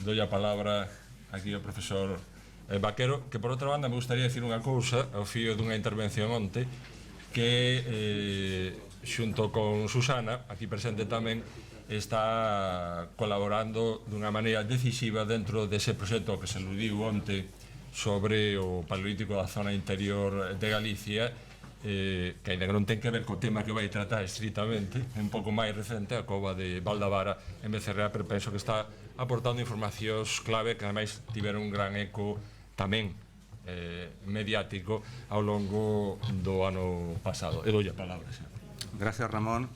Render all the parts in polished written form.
doy a palabra aquí ao profesor Vaquero, que por outra banda me gustaría decir unha cousa ao fío dunha intervención onte, que xunto con Susana, aquí presente tamén, está colaborando dunha maneira decisiva dentro dese proxecto que se aludiu onte sobre o paleolítico da zona interior de Galicia, que ainda non ten que ver co tema que vai tratar estritamente, un pouco máis recente, a cova de Valdavara en Becerrea, pero penso que está aportando informacións clave que ademais tiveron un gran eco tamén mediático ao longo do ano pasado. E doy a palabra. Gracias, Ramón.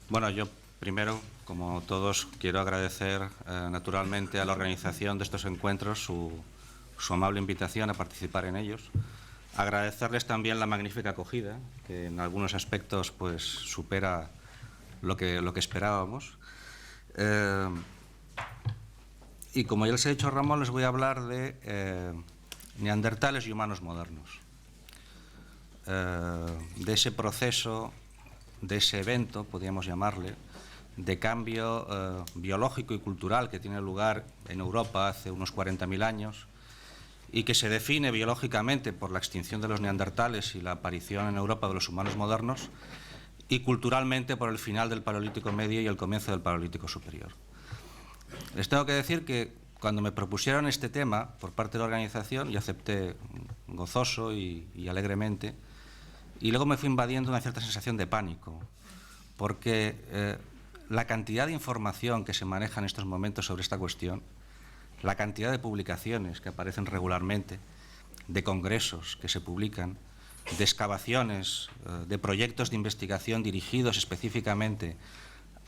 Bueno, yo primero, como todos, quiero agradecer naturalmente a la organización de estos encuentros su amable invitación a participar en ellos. Agradecerles también la magnífica acogida, que en algunos aspectos pues supera lo que esperábamos. Y como ya les he dicho a Ramón, les voy a hablar de neandertales y humanos modernos, de ese proceso, de ese evento, podríamos llamarle, de cambio biológico y cultural que tiene lugar en Europa hace unos 40.000 años, y que se define biológicamente por la extinción de los neandertales y la aparición en Europa de los humanos modernos, y culturalmente por el final del Paleolítico Medio y el comienzo del Paleolítico Superior. Les tengo que decir que cuando me propusieron este tema por parte de la organización, yo acepté gozoso y alegremente, y luego me fui invadiendo una cierta sensación de pánico, porque la cantidad de información que se maneja en estos momentos sobre esta cuestión, la cantidad de publicaciones que aparecen regularmente, de congresos que se publican, de excavaciones, de proyectos de investigación dirigidos específicamente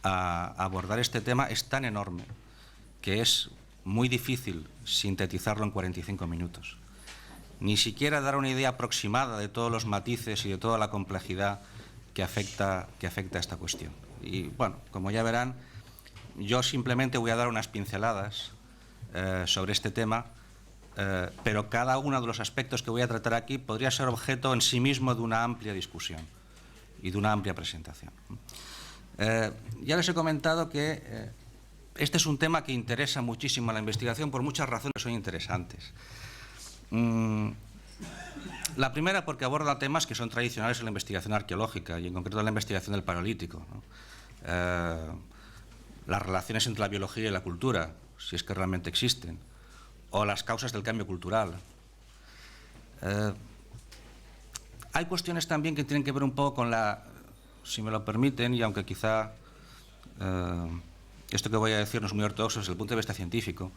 a abordar este tema es tan enorme que es muy difícil sintetizarlo en 45 minutos. Ni siquiera dar una idea aproximada de todos los matices y de toda la complejidad que afecta a esta cuestión. Y bueno, como ya verán, yo simplemente voy a dar unas pinceladas sobre este tema, pero cada uno de los aspectos que voy a tratar aquí podría ser objeto en sí mismo de una amplia discusión y de una amplia presentación. Ya les he comentado que este es un tema que interesa muchísimo a la investigación por muchas razones que son interesantes. La primera, porque aborda temas que son tradicionales en la investigación arqueológica y en concreto en la investigación del Paleolítico, ¿no? Las relaciones entre la biología y la cultura, si es que realmente existen, o las causas del cambio cultural. Hay cuestiones también que tienen que ver un poco con la, si me lo permiten, y aunque quizá esto que voy a decir no es muy ortodoxo desde el punto de vista científico,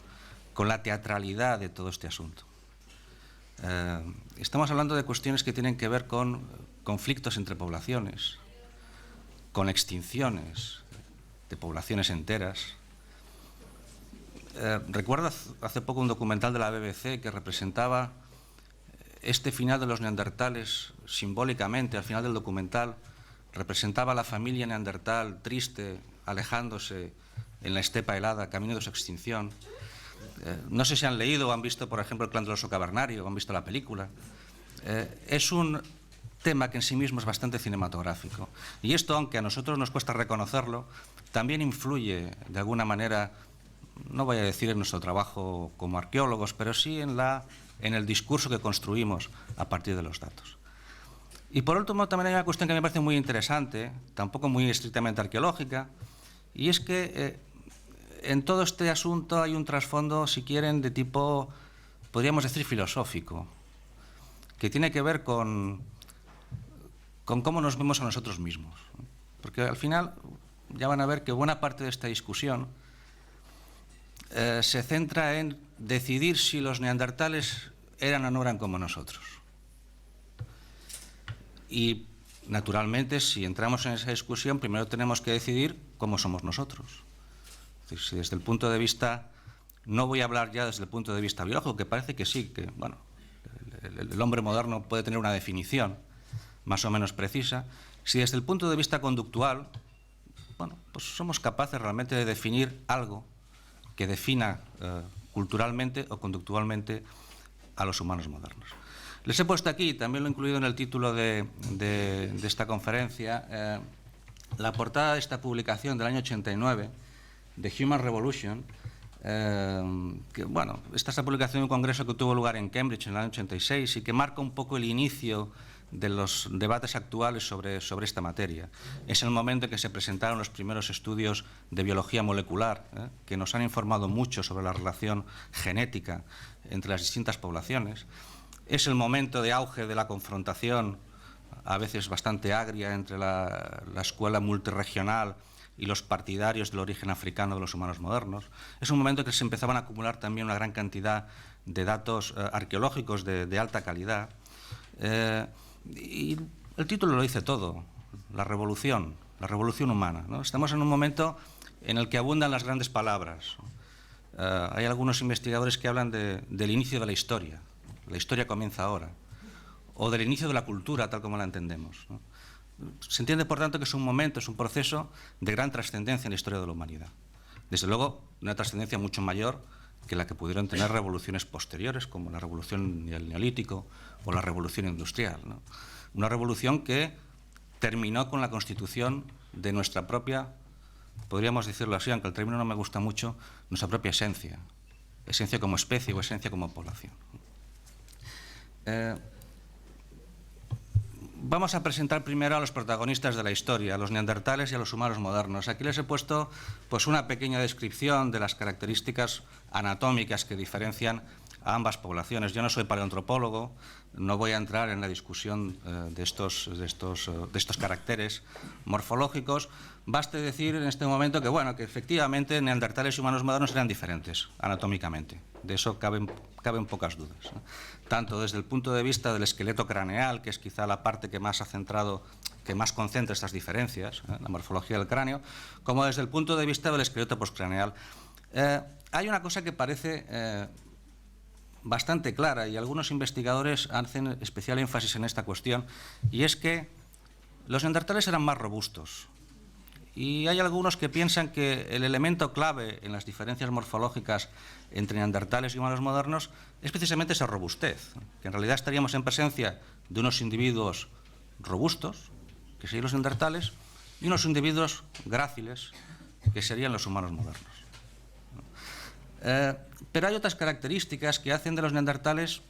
con la teatralidad de todo este asunto. Estamos hablando de cuestiones que tienen que ver con conflictos entre poblaciones, con extinciones de poblaciones enteras. Recuerdo hace poco un documental de la BBC que representaba este final de los neandertales simbólicamente. Al final del documental representaba a la familia neandertal triste, alejándose en la estepa helada, camino de su extinción. No sé si han leído o han visto, por ejemplo, El clan del oso cavernario, o han visto la película. Es un tema que en sí mismo es bastante cinematográfico. Y esto, aunque a nosotros nos cuesta reconocerlo, también influye de alguna manera, no voy a decir en nuestro trabajo como arqueólogos, pero sí en el discurso que construimos a partir de los datos. Y por último, también hay una cuestión que me parece muy interesante, tampoco muy estrictamente arqueológica, y es que en todo este asunto hay un trasfondo, si quieren, de tipo, podríamos decir, filosófico, que tiene que ver con cómo nos vemos a nosotros mismos. Porque al final ya van a ver que buena parte de esta discusión se centra en decidir si los neandertales eran o no eran como nosotros. Y, naturalmente, si entramos en esa discusión, primero tenemos que decidir cómo somos nosotros. Es decir, si desde el punto de vista, no voy a hablar ya desde el punto de vista biológico, que parece que sí, que bueno, el hombre moderno puede tener una definición más o menos precisa. Si desde el punto de vista conductual, bueno, pues somos capaces realmente de definir algo que defina culturalmente o conductualmente a los humanos modernos. Les he puesto aquí, también lo he incluido en el título de esta conferencia, la portada de esta publicación del año 89, de Human Revolution, Esta es la publicación de un congreso que tuvo lugar en Cambridge en el año 86 y que marca un poco el inicio de los debates actuales sobre esta materia. Es el momento en que se presentaron los primeros estudios de biología molecular, que nos han informado mucho sobre la relación genética entre las distintas poblaciones. Es el momento de auge de la confrontación, a veces bastante agria, entre la escuela multirregional y los partidarios del origen africano de los humanos modernos. Es un momento en que se empezaban a acumular también una gran cantidad de datos arqueológicos de alta calidad. Y el título lo dice todo, la revolución humana, ¿no? Estamos en un momento en el que abundan las grandes palabras. Hay algunos investigadores que hablan del inicio de la historia comienza ahora, o del inicio de la cultura tal como la entendemos, ¿no? Se entiende, por tanto, que es un momento, es un proceso de gran trascendencia en la historia de la humanidad. Desde luego, una trascendencia mucho mayor que la que pudieron tener revoluciones posteriores, como la revolución del Neolítico o la revolución industrial, ¿no? Una revolución que terminó con la constitución de nuestra propia, podríamos decirlo así, aunque el término no me gusta mucho, nuestra propia esencia como especie o esencia como población. Vamos a presentar primero a los protagonistas de la historia, a los neandertales y a los humanos modernos. Aquí les he puesto una pequeña descripción de las características anatómicas que diferencian a ambas poblaciones. Yo no soy paleoantropólogo, no voy a entrar en la discusión de estos caracteres morfológicos. Baste decir en este momento que efectivamente neandertales y humanos modernos eran diferentes anatómicamente. De eso caben pocas dudas, ¿no? Tanto desde el punto de vista del esqueleto craneal, que es quizá la parte que más ha centrado, que más concentra estas diferencias, la morfología del cráneo, como desde el punto de vista del esqueleto postcraneal. Hay una cosa que parece bastante clara, y algunos investigadores hacen especial énfasis en esta cuestión, y es que los neandertales eran más robustos. Y hay algunos que piensan que el elemento clave en las diferencias morfológicas entre neandertales y humanos modernos es precisamente esa robustez, que en realidad estaríamos en presencia de unos individuos robustos, que serían los neandertales, y unos individuos gráciles, que serían los humanos modernos. Pero hay otras características que hacen de los neandertales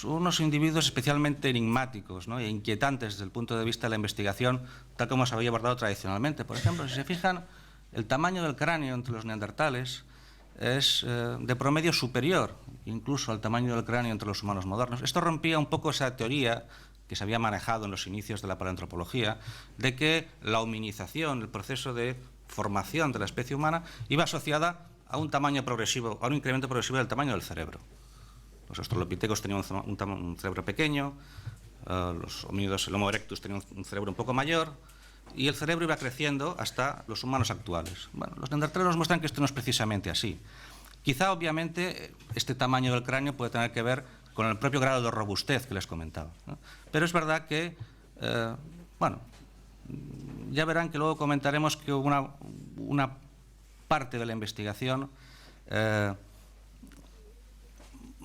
unos individuos especialmente enigmáticos, ¿no? E inquietantes desde el punto de vista de la investigación, tal como se había abordado tradicionalmente. Por ejemplo, si se fijan, el tamaño del cráneo entre los neandertales es de promedio superior incluso al tamaño del cráneo entre los humanos modernos. Esto rompía un poco esa teoría que se había manejado en los inicios de la paleoantropología, de que la hominización, el proceso de formación de la especie humana, iba asociada a un tamaño progresivo, a un incremento progresivo del tamaño del cerebro. Los australopithecus tenían un cerebro pequeño, los homínidos, el Homo erectus, tenía un cerebro un poco mayor, y el cerebro iba creciendo hasta los humanos actuales. Bueno, los neandertales nos muestran que esto no es precisamente así. Quizá, obviamente, este tamaño del cráneo puede tener que ver con el propio grado de robustez que les comentaba, ¿no? Pero es verdad que, ya verán que luego comentaremos que una parte de la investigación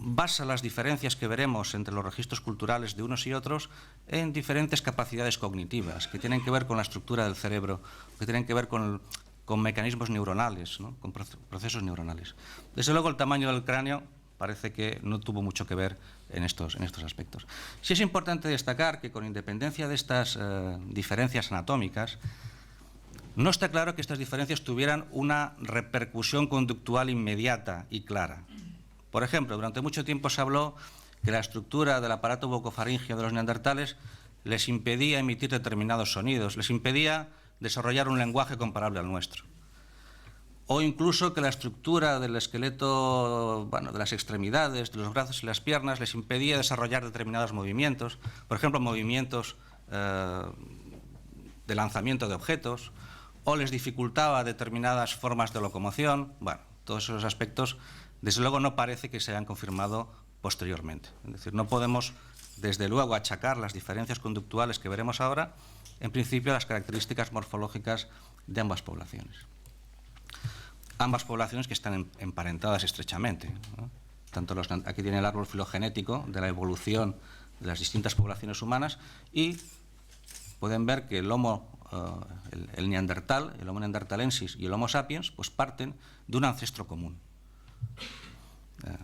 basa las diferencias que veremos entre los registros culturales de unos y otros en diferentes capacidades cognitivas que tienen que ver con la estructura del cerebro, que tienen que ver con mecanismos neuronales, ¿no? Con procesos neuronales. Desde luego, el tamaño del cráneo parece que no tuvo mucho que ver en estos aspectos. Sí es importante destacar que, con independencia de estas diferencias anatómicas, no está claro que estas diferencias tuvieran una repercusión conductual inmediata y clara. Por ejemplo, durante mucho tiempo se habló que la estructura del aparato bucofaríngeo de los neandertales les impedía emitir determinados sonidos, les impedía desarrollar un lenguaje comparable al nuestro. O incluso que la estructura del esqueleto, de las extremidades, de los brazos y las piernas, les impedía desarrollar determinados movimientos, por ejemplo, movimientos de lanzamiento de objetos, o les dificultaba determinadas formas de locomoción. Bueno, todos esos aspectos, desde luego, no parece que se hayan confirmado posteriormente. Es decir, no podemos, desde luego, achacar las diferencias conductuales que veremos ahora, en principio, a las características morfológicas de ambas poblaciones. Ambas poblaciones que están emparentadas estrechamente, ¿no? Aquí tiene el árbol filogenético de la evolución de las distintas poblaciones humanas, y pueden ver que el Homo el neandertal, el Homo neanderthalensis y el Homo sapiens, pues parten de un ancestro común.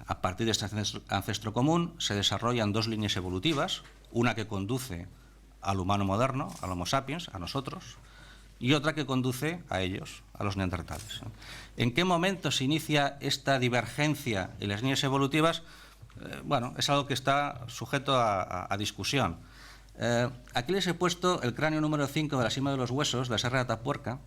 A partir de este ancestro común se desarrollan dos líneas evolutivas, una que conduce al humano moderno, al Homo sapiens, a nosotros, y otra que conduce a ellos, a los neandertales. ¿En qué momento se inicia esta divergencia en las líneas evolutivas? Bueno, es algo que está sujeto a discusión. Aquí les he puesto el cráneo número 5 de la Sima de los Huesos, de la Serra de Atapuerca,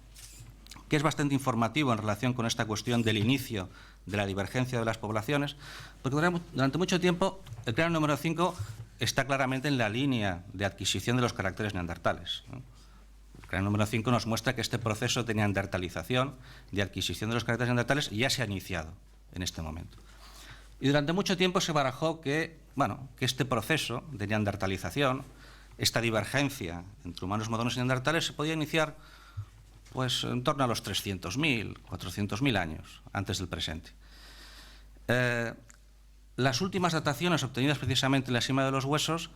que es bastante informativo en relación con esta cuestión del inicio de la divergencia de las poblaciones, porque durante mucho tiempo el cráneo número 5 está claramente en la línea de adquisición de los caracteres neandertales. El cráneo número 5 nos muestra que este proceso de neandertalización, de adquisición de los caracteres neandertales, ya se ha iniciado en este momento. Y durante mucho tiempo se barajó que este proceso de neandertalización, esta divergencia entre humanos modernos y neandertales, se podía iniciar pues en torno a los 300.000, 400.000 años antes del presente. Las últimas dataciones obtenidas precisamente en la Sima de los Huesos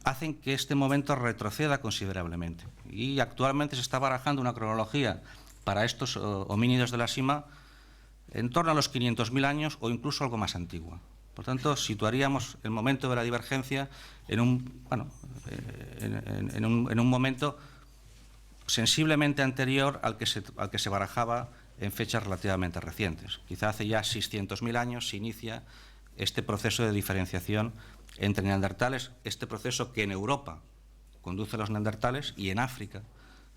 hacen que este momento retroceda considerablemente. Y actualmente se está barajando una cronología para estos homínidos de la Sima en torno a los 500.000 años o incluso algo más antigua. Por tanto, situaríamos el momento de la divergencia en un momento sensiblemente anterior al que se barajaba en fechas relativamente recientes. Quizá hace ya 600.000 años se inicia este proceso de diferenciación entre neandertales, este proceso que en Europa conduce a los neandertales y en África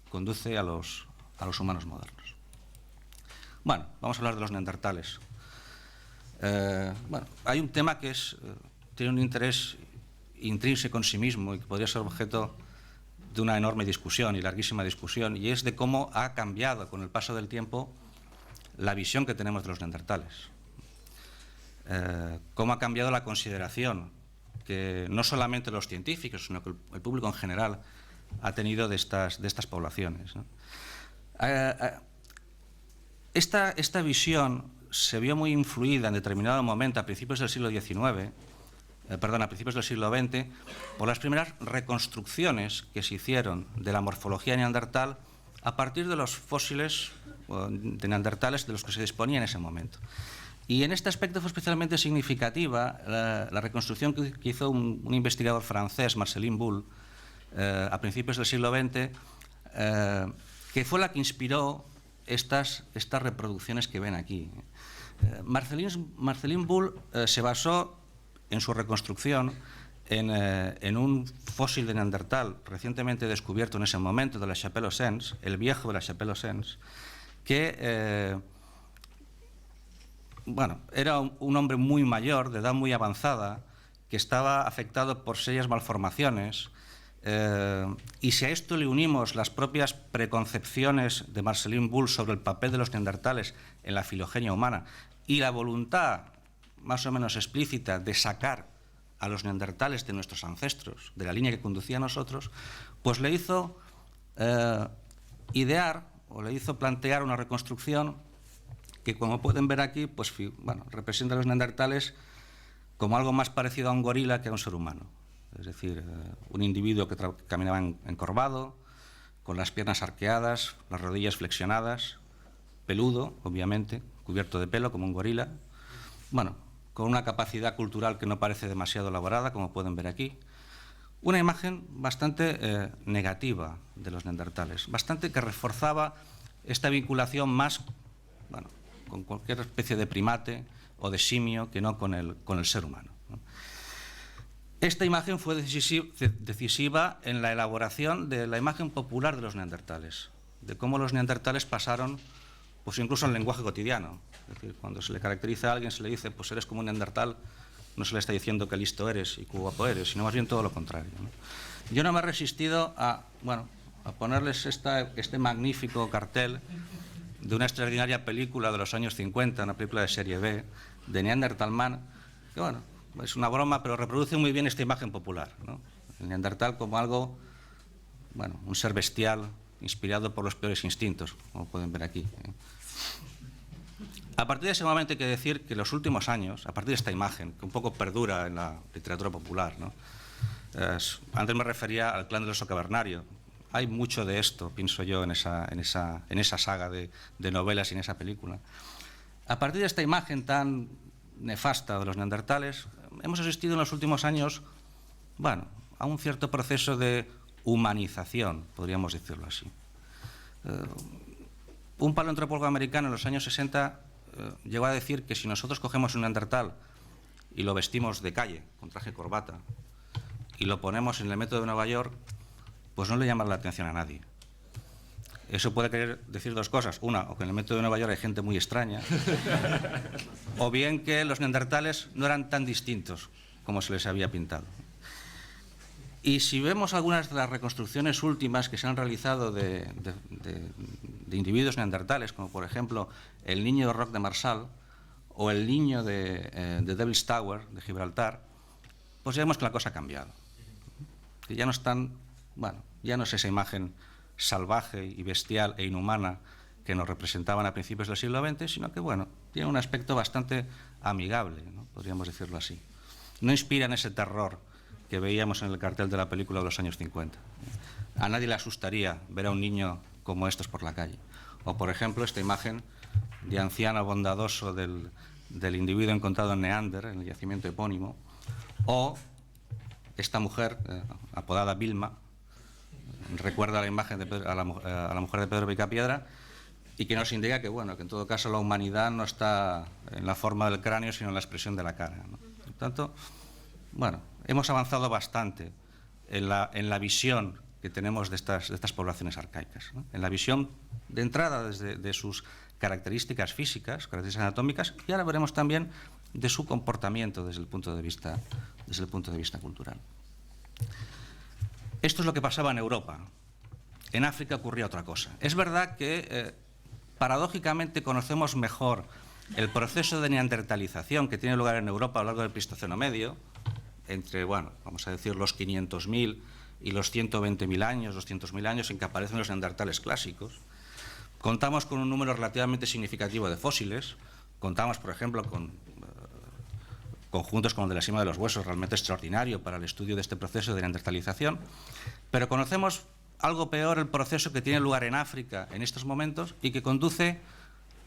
conduce a los humanos modernos. Bueno, vamos a hablar de los neandertales. Hay un tema que tiene un interés intrínseco en sí mismo y que podría ser objeto de una enorme discusión y larguísima discusión, y es de cómo ha cambiado con el paso del tiempo la visión que tenemos de los neandertales. Cómo ha cambiado la consideración que no solamente los científicos, sino que el público en general ha tenido de estas poblaciones, ¿no? Esta visión se vio muy influida en determinado momento, a principios del siglo XIX, a principios del siglo XX, por las primeras reconstrucciones que se hicieron de la morfología neandertal a partir de los fósiles de neandertales de los que se disponía en ese momento. Y en este aspecto fue especialmente significativa la reconstrucción que hizo un investigador francés, Marcelin Bull, a principios del siglo XX, que fue la que inspiró estas reproducciones que ven aquí. Marcelin Bull se basó en su reconstrucción en un fósil de neandertal recientemente descubierto en ese momento de la Chapelle aux Sens, el viejo de la Chapelle aux Sens, que era un hombre muy mayor, de edad muy avanzada, que estaba afectado por serias malformaciones, y si a esto le unimos las propias preconcepciones de Marcelin Bull sobre el papel de los neandertales en la filogenia humana y la voluntad más o menos explícita de sacar a los neandertales de nuestros ancestros, de la línea que conducía a nosotros, pues le hizo idear o le hizo plantear una reconstrucción que, como pueden ver aquí, pues representa a los neandertales como algo más parecido a un gorila que a un ser humano. Es decir, un individuo que caminaba encorvado, con las piernas arqueadas, las rodillas flexionadas, peludo, obviamente, cubierto de pelo como un gorila, con una capacidad cultural que no parece demasiado elaborada, como pueden ver aquí. Una imagen bastante negativa de los neandertales, bastante que reforzaba esta vinculación más con cualquier especie de primate o de simio que no con el ser humano, ¿no? Esta imagen fue decisiva en la elaboración de la imagen popular de los neandertales, de cómo los neandertales pasaron, pues incluso en el lenguaje cotidiano. Es decir, cuando se le caracteriza a alguien, se le dice, pues eres como un neandertal, no se le está diciendo que listo eres y que guapo eres, sino más bien todo lo contrario, ¿no? Yo no me he resistido a ponerles este magnífico cartel de una extraordinaria película de los años 50, una película de serie B, de Neanderthal Man, que es una broma, pero reproduce muy bien esta imagen popular, ¿no? El neandertal como algo, un ser bestial, inspirado por los peores instintos, como pueden ver aquí, ¿eh? A partir de ese momento hay que decir que en los últimos años, a partir de esta imagen, que un poco perdura en la literatura popular, ¿no? Antes me refería al clan del oso cavernario. hay mucho de esto, pienso yo, en esa saga de novelas y en esa película. A partir de esta imagen tan nefasta de los neandertales, hemos asistido en los últimos años, bueno, a un cierto proceso de humanización, podríamos decirlo así. Un paleoantropólogo americano en los años 60 llegó a decir que si nosotros cogemos un neandertal y lo vestimos de calle, con traje y corbata, y lo ponemos en el metro de Nueva York, pues no le llama la atención a nadie. Eso puede querer decir dos cosas. Una, o que en el metro de Nueva York hay gente muy extraña, o bien que los neandertales no eran tan distintos como se les había pintado. Y si vemos algunas de las reconstrucciones últimas que se han realizado de individuos neandertales, como por ejemplo el niño de Roc de Marsal o el niño de Devil's Tower, de Gibraltar, pues ya vemos que la cosa ha cambiado. Que ya no están, bueno, ya no es esa imagen salvaje y bestial e inhumana que nos representaban a principios del siglo XX, sino que, bueno, tiene un aspecto bastante amigable, ¿no? Podríamos decirlo así. No inspiran ese terror que veíamos en el cartel de la película de los años 50. A nadie le asustaría ver a un niño como estos por la calle. O, por ejemplo, esta imagen de anciano bondadoso del individuo encontrado en Neander, en el yacimiento epónimo, o esta mujer, apodada Vilma, recuerda la imagen a la mujer de Pedro Picapiedra, y que nos indica que, bueno, que en todo caso la humanidad no está en la forma del cráneo, sino en la expresión de la cara, ¿no? Por tanto, bueno, hemos avanzado bastante en la visión que tenemos de estas poblaciones arcaicas, ¿no? En la visión de entrada de sus características físicas, características anatómicas, y ahora veremos también de su comportamiento desde el punto de vista cultural. Esto es lo que pasaba en Europa. En África ocurría otra cosa. Es verdad que paradójicamente conocemos mejor el proceso de neandertalización que tiene lugar en Europa a lo largo del Pleistoceno medio, entre, bueno, vamos a decir los 500.000 y los 120.000 años, 200.000 años en que aparecen los neandertales clásicos. Contamos con un número relativamente significativo de fósiles. Contamos, por ejemplo, con conjuntos como el de la Sima de los Huesos, realmente extraordinario para el estudio de este proceso de neandertalización, pero conocemos algo peor el proceso que tiene lugar en África en estos momentos y que conduce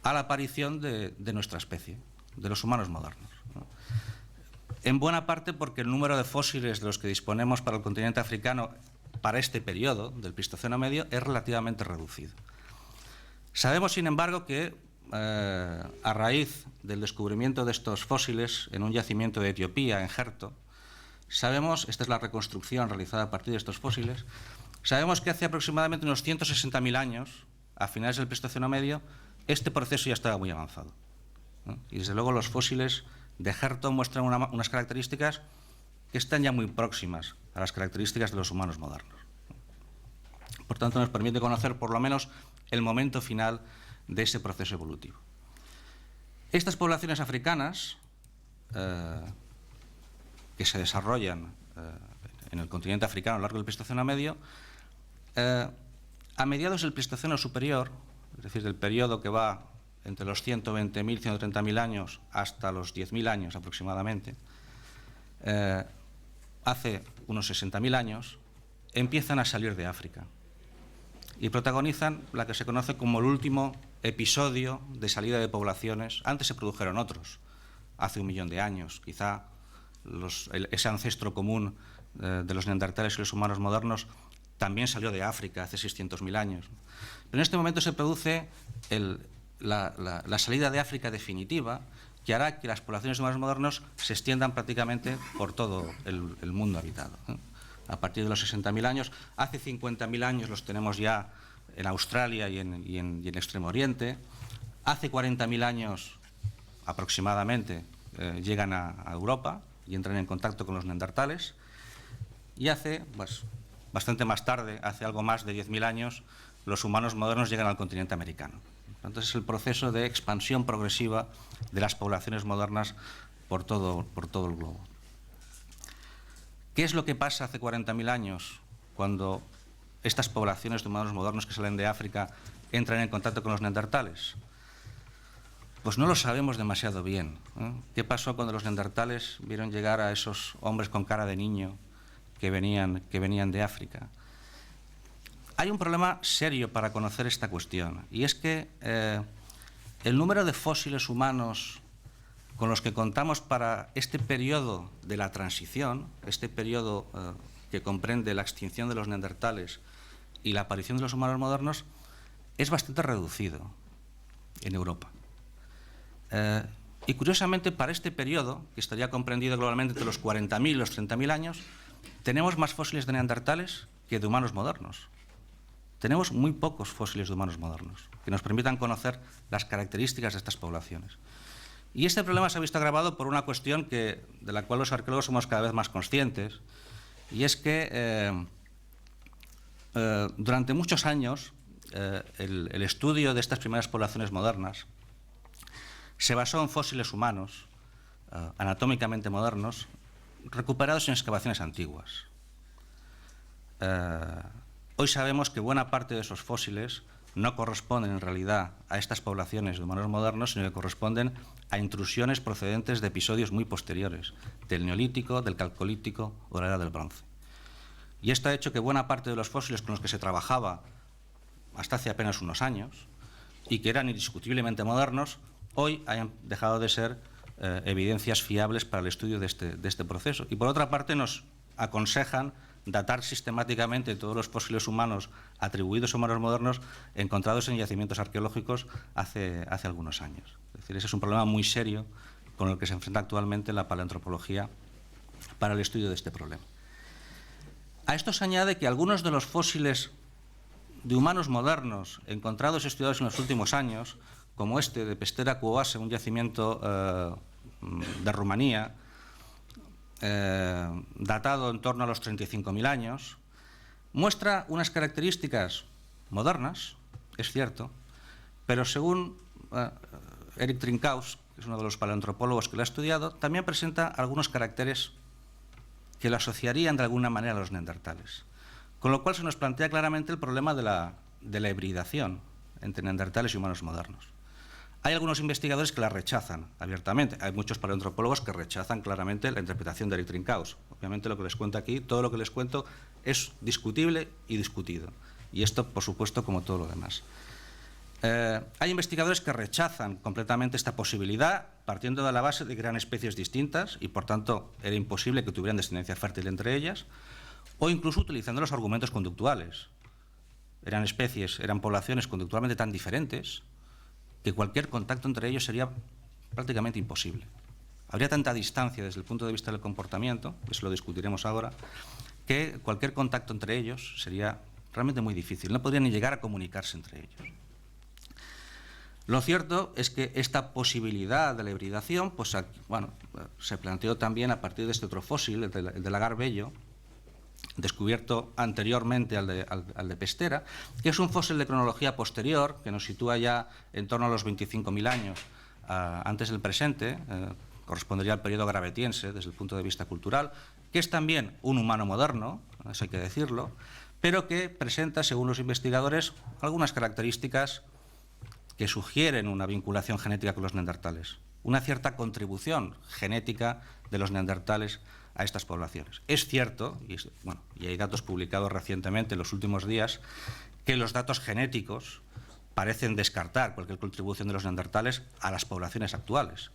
a la aparición de nuestra especie, de los humanos modernos, ¿no? En buena parte porque el número de fósiles de los que disponemos para el continente africano para este periodo del Pleistoceno medio es relativamente reducido. Sabemos, sin embargo, que a raíz del descubrimiento de estos fósiles en un yacimiento de Etiopía, en Jerto, sabemos, esta es la reconstrucción realizada a partir de estos fósiles, sabemos que hace aproximadamente unos 160.000 años, a finales del Pleistoceno medio, este proceso ya estaba muy avanzado, ¿no? Y desde luego los fósiles de Jerto muestran unas características que están ya muy próximas a las características de los humanos modernos. Por tanto, nos permite conocer por lo menos el momento final de ese proceso evolutivo. Estas poblaciones africanas que se desarrollan en el continente africano a lo largo del Pleistoceno medio, a mediados del Pleistoceno superior, es decir, del periodo que va entre los 120.000 y 130.000 años hasta los 10.000 años aproximadamente, hace unos 60.000 años, empiezan a salir de África y protagonizan la que se conoce como el último episodio de salida de poblaciones. Antes se produjeron otros, hace 1 millón de años, quizá ese ancestro común de los neandertales y los humanos modernos también salió de África hace 600.000 años. Pero en este momento se produce la salida de África definitiva, que hará que las poblaciones humanos modernos se extiendan prácticamente por todo el mundo habitado, ¿eh? A partir de los 60.000 años, hace 50.000 años los tenemos ya en Australia y en Extremo Oriente, hace 40.000 años aproximadamente llegan a Europa y entran en contacto con los neandertales, y hace, pues, bastante más tarde, hace algo más de 10.000 años, los humanos modernos llegan al continente americano. Entonces es el proceso de expansión progresiva de las poblaciones modernas por todo el globo. ¿Qué es lo que pasa hace 40.000 años cuando estas poblaciones de humanos modernos que salen de África entran en contacto con los neandertales? Pues no lo sabemos demasiado bien, ¿eh? ¿Qué pasó cuando los neandertales vieron llegar a esos hombres con cara de niño que venían de África? hay un problema serio para conocer esta cuestión, y es que el número de fósiles humanos con los que contamos para este periodo de la transición, este periodo que comprende la extinción de los neandertales y la aparición de los humanos modernos, es bastante reducido en Europa. Y curiosamente, para este periodo, que estaría comprendido globalmente entre los 40.000 y los 30.000 años, tenemos más fósiles de neandertales que de humanos modernos. Tenemos muy pocos fósiles de humanos modernos que nos permitan conocer las características de estas poblaciones. Y este problema se ha visto agravado por una cuestión de la cual los arqueólogos somos cada vez más conscientes, y es que durante muchos años el estudio de estas primeras poblaciones modernas se basó en fósiles humanos anatómicamente modernos recuperados en excavaciones antiguas. Hoy sabemos que buena parte de esos fósiles no corresponden en realidad a estas poblaciones de humanos modernos, sino que corresponden a intrusiones procedentes de episodios muy posteriores, del Neolítico, del Calcolítico o de la Edad del Bronce. Y esto ha hecho que buena parte de los fósiles con los que se trabajaba hasta hace apenas unos años y que eran indiscutiblemente modernos, hoy hayan dejado de ser evidencias fiables para el estudio de este proceso. Y por otra parte nos aconsejan datar sistemáticamente todos los fósiles humanos atribuidos a humanos modernos encontrados en yacimientos arqueológicos hace algunos años. Es decir, ese es un problema muy serio con el que se enfrenta actualmente la paleoantropología para el estudio de este problema. A esto se añade que algunos de los fósiles de humanos modernos encontrados y estudiados en los últimos años, como este de Pestera Cuoase, un yacimiento de Rumanía, datado en torno a los 35.000 años, muestra unas características modernas, es cierto, pero según Eric Trinkaus, que es uno de los paleoantropólogos que lo ha estudiado, también presenta algunos caracteres que lo asociarían de alguna manera a los neandertales. Con lo cual se nos plantea claramente el problema de la hibridación entre neandertales y humanos modernos. Hay algunos investigadores que la rechazan abiertamente. Hay muchos paleoantropólogos que rechazan claramente la interpretación de Eric Trinkaus. Obviamente lo que les cuento aquí, todo lo que les cuento es discutible y discutido. Y esto, por supuesto, como todo lo demás. Hay investigadores que rechazan completamente esta posibilidad, partiendo de la base de que eran especies distintas y, por tanto, era imposible que tuvieran descendencia fértil entre ellas, o incluso utilizando los argumentos conductuales. Eran poblaciones conductualmente tan diferentes que cualquier contacto entre ellos sería prácticamente imposible. Habría tanta distancia desde el punto de vista del comportamiento, eso lo discutiremos ahora, que cualquier contacto entre ellos sería realmente muy difícil. No podrían ni llegar a comunicarse entre ellos. Lo cierto es que esta posibilidad de la hibridación se planteó también a partir de este otro fósil, el de Lagar Bello, descubierto anteriormente al de Pestera, que es un fósil de cronología posterior, que nos sitúa ya en torno a los 25.000 años antes del presente, correspondería al periodo gravetiense desde el punto de vista cultural, que es también un humano moderno, eso hay que decirlo, pero que presenta, según los investigadores, algunas características que sugieren una vinculación genética con los neandertales, una cierta contribución genética de los neandertales a estas poblaciones. Es cierto, y hay datos publicados recientemente en los últimos días, que los datos genéticos parecen descartar cualquier contribución de los neandertales a las poblaciones actuales,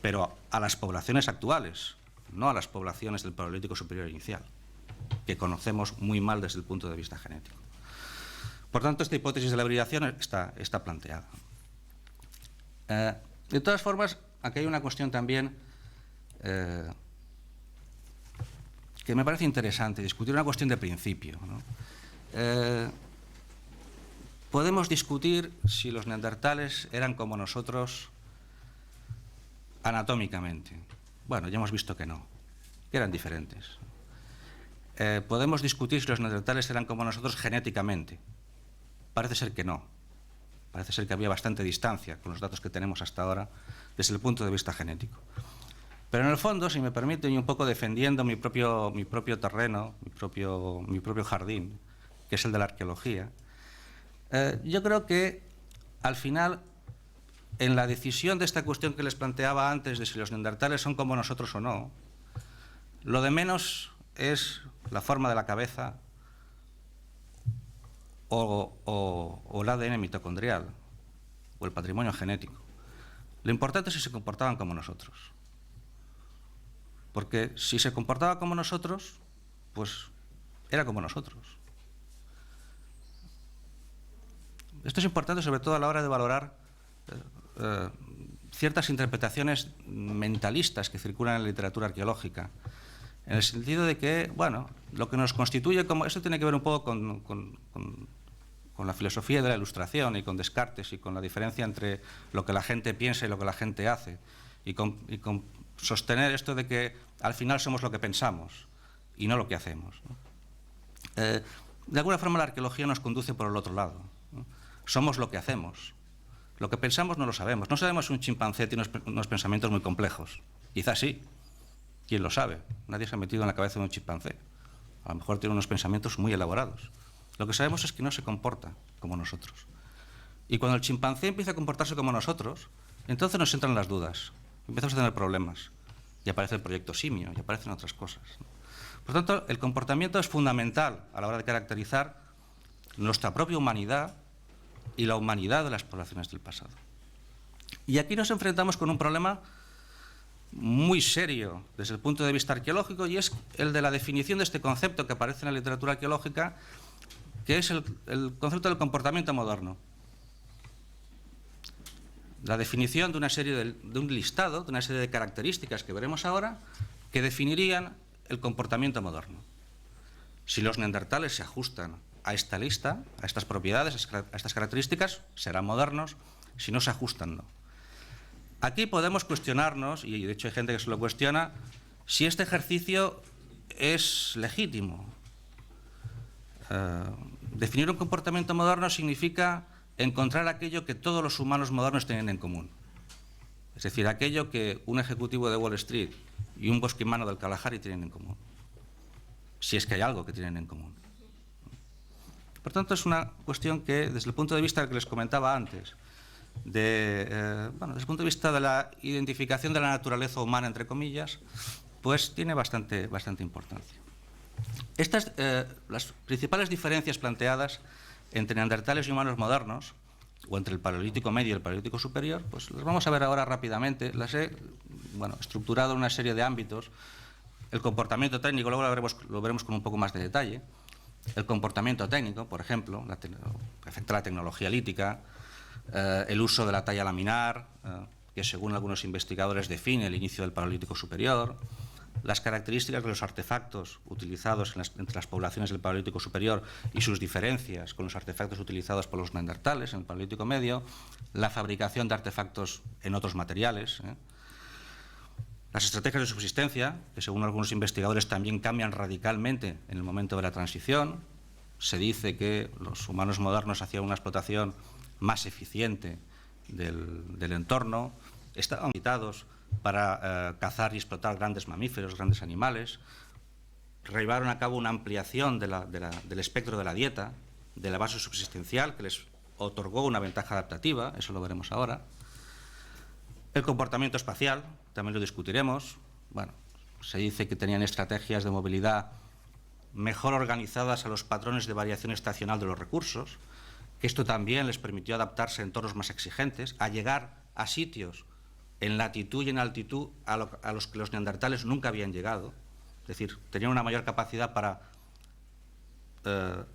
pero a las poblaciones actuales, no a las poblaciones del Paleolítico Superior Inicial, que conocemos muy mal desde el punto de vista genético. Por tanto, esta hipótesis de la hibridación está planteada. De todas formas, aquí hay una cuestión también que me parece interesante, discutir una cuestión de principio, ¿no? Podemos discutir si los neandertales eran como nosotros anatómicamente. Bueno, ya hemos visto que no, que eran diferentes. Podemos discutir si los neandertales eran como nosotros genéticamente. Parece ser que no. Parece ser que había bastante distancia con los datos que tenemos hasta ahora desde el punto de vista genético. Pero en el fondo, si me permiten, y un poco defendiendo mi propio terreno, mi propio jardín, que es el de la arqueología, yo creo que al final, en la decisión de esta cuestión que les planteaba antes de si los neandertales son como nosotros o no, lo de menos es la forma de la cabeza o el ADN mitocondrial o el patrimonio genético. Lo importante es si se comportaban como nosotros. Porque si se comportaba como nosotros, pues era como nosotros. Esto es importante sobre todo a la hora de valorar ciertas interpretaciones mentalistas que circulan en la literatura arqueológica, en el sentido de que, bueno, lo que nos constituye como... Esto tiene que ver un poco con la filosofía de la Ilustración y con Descartes y con la diferencia entre lo que la gente piensa y lo que la gente hace, y con sostener esto de que al final somos lo que pensamos y no lo que hacemos, ¿no? De alguna forma la arqueología nos conduce por el otro lado, ¿no? Somos lo que hacemos. Lo que pensamos no lo sabemos. No sabemos si un chimpancé tiene unos pensamientos muy complejos. Quizás sí. ¿Quién lo sabe? Nadie se ha metido en la cabeza de un chimpancé. A lo mejor tiene unos pensamientos muy elaborados. Lo que sabemos es que no se comporta como nosotros. Y cuando el chimpancé empieza a comportarse como nosotros, entonces nos entran las dudas. Empezamos a tener problemas. Y aparece el proyecto simio, y aparecen otras cosas, ¿no? Por lo tanto, el comportamiento es fundamental a la hora de caracterizar nuestra propia humanidad y la humanidad de las poblaciones del pasado. Y aquí nos enfrentamos con un problema muy serio desde el punto de vista arqueológico, y es el de la definición de este concepto que aparece en la literatura arqueológica, que es el concepto del comportamiento moderno. La definición de una serie de un listado, de una serie de características que veremos ahora, que definirían el comportamiento moderno. Si los neandertales se ajustan a esta lista, a estas propiedades, a estas características, serán modernos. Si no se ajustan, no. Aquí podemos cuestionarnos, y de hecho hay gente que se lo cuestiona, si este ejercicio es legítimo. Definir un comportamiento moderno significa encontrar aquello que todos los humanos modernos tienen en común. Es decir, aquello que un ejecutivo de Wall Street y un bosquimano del Kalahari tienen en común. Si es que hay algo que tienen en común. Por tanto, es una cuestión que, desde el punto de vista que les comentaba antes, desde el punto de vista de la identificación de la naturaleza humana, entre comillas, pues tiene bastante importancia. Estas, las principales diferencias planteadas entre neandertales y humanos modernos, o entre el Paleolítico Medio y el Paleolítico Superior, pues las vamos a ver ahora rápidamente. Las he estructurado en una serie de ámbitos. El comportamiento técnico, luego lo veremos con un poco más de detalle. El comportamiento técnico, por ejemplo, afecta a la tecnología lítica, el uso de la talla laminar, que según algunos investigadores define el inicio del Paleolítico Superior, las características de los artefactos utilizados entre las poblaciones del Paleolítico Superior y sus diferencias con los artefactos utilizados por los neandertales en el Paleolítico Medio, la fabricación de artefactos en otros materiales, las estrategias de subsistencia, que según algunos investigadores también cambian radicalmente en el momento de la transición. Se dice que los humanos modernos hacían una explotación más eficiente del entorno, estaban limitados para cazar y explotar grandes mamíferos, grandes animales, llevaron a cabo una ampliación del espectro de la dieta, de la base subsistencial, que les otorgó una ventaja adaptativa, eso lo veremos ahora. El comportamiento espacial, también lo discutiremos. Bueno, se dice que tenían estrategias de movilidad mejor organizadas a los patrones de variación estacional de los recursos, que esto también les permitió adaptarse a entornos más exigentes, a llegar a sitios en latitud y en altitud a los que los neandertales nunca habían llegado. Es decir, tenían una mayor capacidad para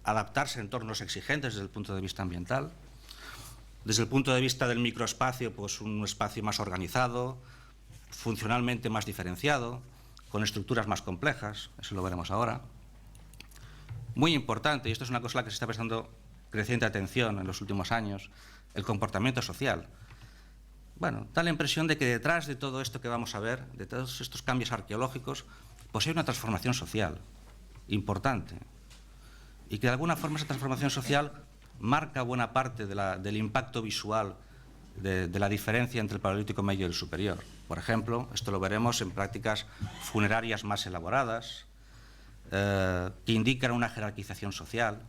adaptarse a entornos exigentes desde el punto de vista ambiental. Desde el punto de vista del microespacio, pues un espacio más organizado, funcionalmente más diferenciado, con estructuras más complejas, eso lo veremos ahora. Muy importante, y esto es una cosa a la que se está prestando creciente atención en los últimos años, el comportamiento social. Bueno, da la impresión de que detrás de todo esto que vamos a ver, de todos estos cambios arqueológicos, pues hay una transformación social importante, y que de alguna forma esa transformación social marca buena parte del impacto visual de la diferencia entre el Paleolítico Medio y el Superior. Por ejemplo, esto lo veremos en prácticas funerarias más elaboradas, que indican una jerarquización social,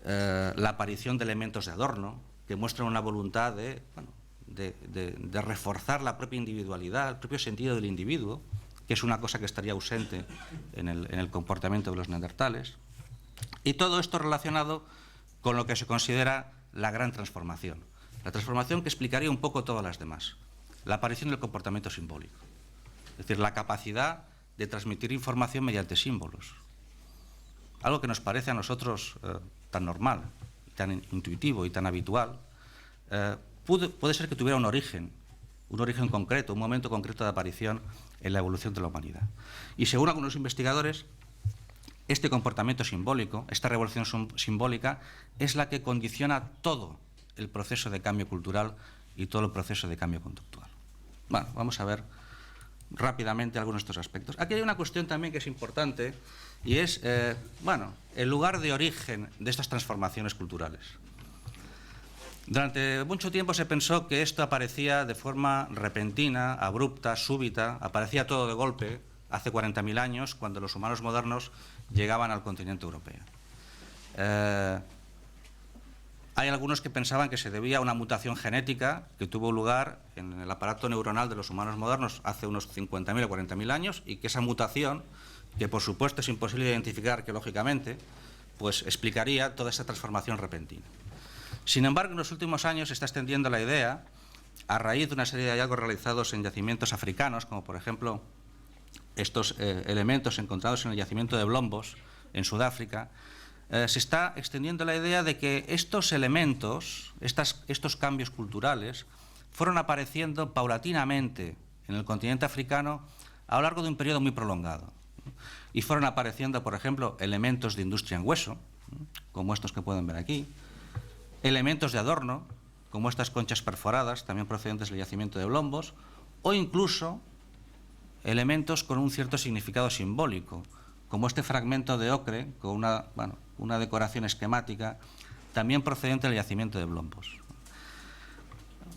la aparición de elementos de adorno, que muestran una voluntad de reforzar la propia individualidad, el propio sentido del individuo, que es una cosa que estaría ausente en el comportamiento de los neandertales. Y todo esto relacionado con lo que se considera la gran transformación. La transformación que explicaría un poco todas las demás. La aparición del comportamiento simbólico. Es decir, la capacidad de transmitir información mediante símbolos. Algo que nos parece a nosotros tan normal, tan intuitivo y tan habitual, puede ser que tuviera un origen concreto, un momento concreto de aparición en la evolución de la humanidad. Y según algunos investigadores, este comportamiento simbólico, esta revolución simbólica, es la que condiciona todo el proceso de cambio cultural y todo el proceso de cambio conductual. Bueno, vamos a ver rápidamente algunos de estos aspectos. Aquí hay una cuestión también que es importante y es, el lugar de origen de estas transformaciones culturales. Durante mucho tiempo se pensó que esto aparecía de forma repentina, abrupta, súbita, aparecía todo de golpe hace 40.000 años, cuando los humanos modernos llegaban al continente europeo. Hay algunos que pensaban que se debía a una mutación genética que tuvo lugar en el aparato neuronal de los humanos modernos hace unos 50.000 o 40.000 años y que esa mutación, que por supuesto es imposible de identificar arqueológicamente, pues explicaría toda esa transformación repentina. Sin embargo, en los últimos años se está extendiendo la idea, a raíz de una serie de hallazgos realizados en yacimientos africanos, como por ejemplo estos elementos encontrados en el yacimiento de Blombos, en Sudáfrica, se está extendiendo la idea de que estos elementos, estos cambios culturales, fueron apareciendo paulatinamente en el continente africano a lo largo de un periodo muy prolongado. Y fueron apareciendo, por ejemplo, elementos de industria en hueso, como estos que pueden ver aquí, elementos de adorno, como estas conchas perforadas, también procedentes del yacimiento de Blombos, o incluso elementos con un cierto significado simbólico, como este fragmento de ocre con una decoración esquemática, también procedente del yacimiento de Blombos.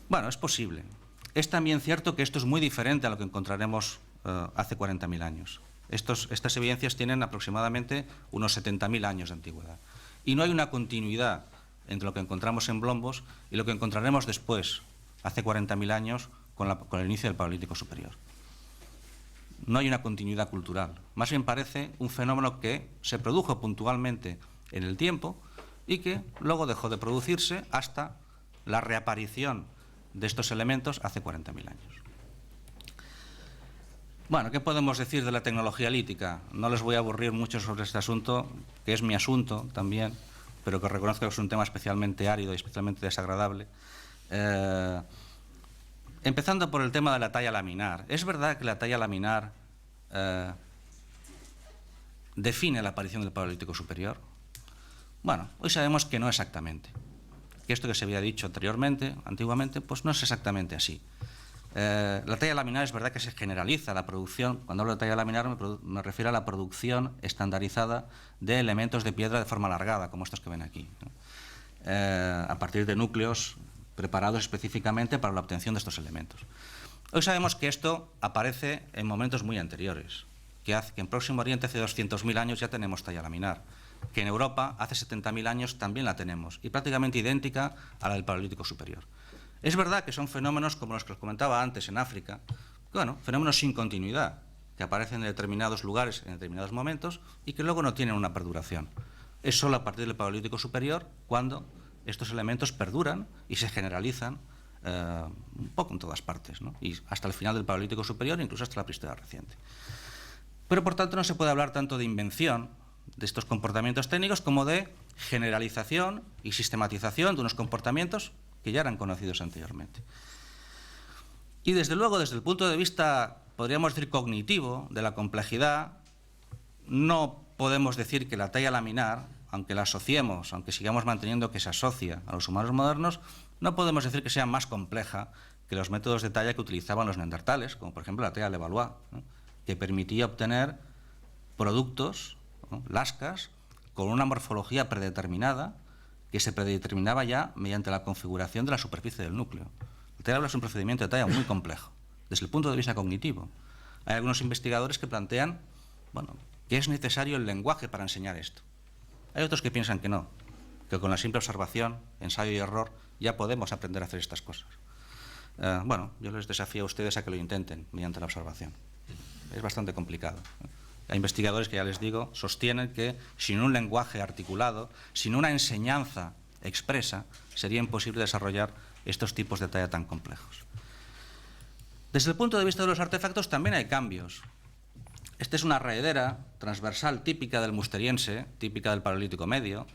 Bueno, es posible. Es también cierto que esto es muy diferente a lo que encontraremos hace 40.000 años. Estas evidencias tienen aproximadamente unos 70.000 años de antigüedad. Y no hay una continuidad entre lo que encontramos en Blombos y lo que encontraremos después, hace 40.000 años, con el inicio del Paleolítico Superior. No hay una continuidad cultural. Más bien parece un fenómeno que se produjo puntualmente en el tiempo y que luego dejó de producirse hasta la reaparición de estos elementos hace 40.000 años. Bueno, ¿qué podemos decir de la tecnología lítica? No les voy a aburrir mucho sobre este asunto, que es mi asunto también, pero que reconozco que es un tema especialmente árido y especialmente desagradable. Empezando por el tema de la talla laminar. ¿Es verdad que la talla laminar define la aparición del Paleolítico Superior? Bueno, hoy sabemos que no exactamente. Que esto que se había dicho antiguamente, pues no es exactamente así. La talla laminar es verdad que se generaliza la producción. Cuando hablo de talla laminar me refiero a la producción estandarizada de elementos de piedra de forma alargada, como estos que ven aquí, ¿no? A partir de núcleos preparados específicamente para la obtención de estos elementos. Hoy sabemos que esto aparece en momentos muy anteriores, que en Próximo Oriente hace 200.000 años ya tenemos talla laminar, que en Europa hace 70.000 años también la tenemos, y prácticamente idéntica a la del Paleolítico Superior. Es verdad que son fenómenos como los que os comentaba antes en África, fenómenos sin continuidad, que aparecen en determinados lugares en determinados momentos y que luego no tienen una perduración. Es solo a partir del Paleolítico Superior cuando estos elementos perduran y se generalizan un poco en todas partes, ¿no? Y hasta el final del Paleolítico Superior, incluso hasta la prehistoria reciente. Pero, por tanto, no se puede hablar tanto de invención de estos comportamientos técnicos como de generalización y sistematización de unos comportamientos que ya eran conocidos anteriormente. Y, desde luego, desde el punto de vista, podríamos decir, cognitivo, de la complejidad, no podemos decir que la talla laminar, aunque la asociemos, aunque sigamos manteniendo que se asocia a los humanos modernos, no podemos decir que sea más compleja que los métodos de talla que utilizaban los neandertales, como por ejemplo la talla Levallois, ¿no?, que permitía obtener productos, ¿no?, lascas, con una morfología predeterminada, que se predeterminaba ya mediante la configuración de la superficie del núcleo. La talla es un procedimiento de talla muy complejo, desde el punto de vista cognitivo. Hay algunos investigadores que plantean, que es necesario el lenguaje para enseñar esto. Hay otros que piensan que no, que con la simple observación, ensayo y error, ya podemos aprender a hacer estas cosas. Yo les desafío a ustedes a que lo intenten mediante la observación. Es bastante complicado. Hay investigadores que, ya les digo, sostienen que sin un lenguaje articulado, sin una enseñanza expresa, sería imposible desarrollar estos tipos de talla tan complejos. Desde el punto de vista de los artefactos también hay cambios. Esta es una raedera transversal típica del musteriense, típica del Paleolítico Medio,